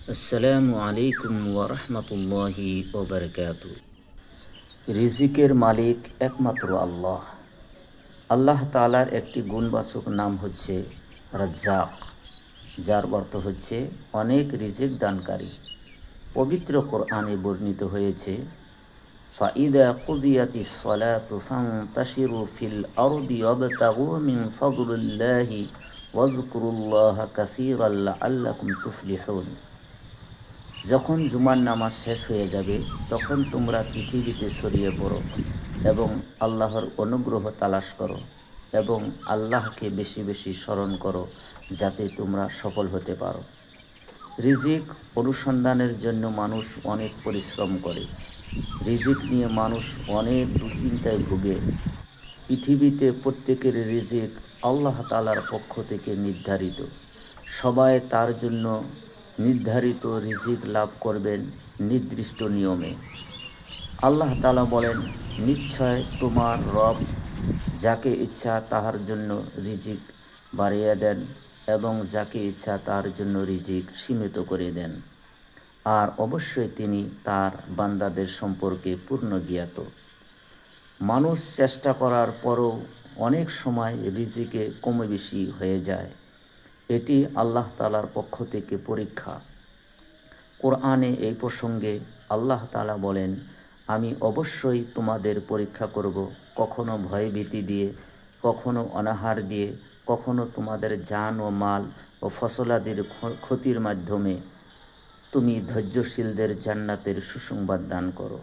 আসসালামু আলাইকুম ওয়ারহমতুল্লাহি ওবরকাতু। রিজিকের মালিক একমাত্র আল্লাহ। আল্লাহ তাআলার একটি গুণবাচক নাম হচ্ছে রাজ্জাক, যার অর্থ হচ্ছে অনেক রিজিক দানকারী। পবিত্র কোরআনে বর্ণিত হয়েছে, ফাইদা কুদিয়াতিস সালাতু ফান্তাশিরু ফিল আরদি ওয়াবতাগু মিন ফাদলিল্লাহি ওয়াযকুরুল্লাহা কাসীরান লাআল্লাকুম তুফলিহুন। যখন জুমার নামাজ শেষ হয়ে যাবে, তখন তোমরা পৃথিবীতে ছড়িয়ে পড়ো এবং আল্লাহর অনুগ্রহ তালাশ করো এবং আল্লাহকে বেশি বেশি স্মরণ করো, যাতে তোমরা সফল হতে পারো। রিজিক অনুসন্ধানের জন্য মানুষ অনেক পরিশ্রম করে। রিজিক নিয়ে মানুষ অনেক দুশ্চিন্তায় ভুগে। পৃথিবীতে প্রত্যেকের রিজিক আল্লাহ তাআলার পক্ষ থেকে নির্ধারিত। সবাই তার জন্য নির্ধারিত রিজিক লাভ করবেন নির্দিষ্ট নিয়মে। আল্লাহ তাআলা বলেন, নিশ্চয় তোমার রব যাকে ইচ্ছা তাহার জন্য রিজিক বাড়িয়ে দেন এবং যাকে ইচ্ছা তার জন্য রিজিক সীমিত করে দেন। আর অবশ্যই তিনি তার বান্দাদের সম্পর্কে পূর্ণ জ্ঞাত। মানুষ চেষ্টা করার পরও অনেক সময় রিজিকে কমে বেশি হয়ে যায়। এটি আল্লাহ তাআলার পক্ষ থেকে পরীক্ষা। কোরআনে এই প্রসঙ্গে আল্লাহ তাআলা বলেন, আমি অবশ্যই তোমাদের পরীক্ষা করব, কখনো ভয়ভীতি দিয়ে, কখনো অনাহার দিয়ে, কখনো তোমাদের জান ও মাল ও ফসলাদির ক্ষতির মাধ্যমে। তুমি ধৈর্যশীলদের জান্নাতের সুসংবাদ দান করো।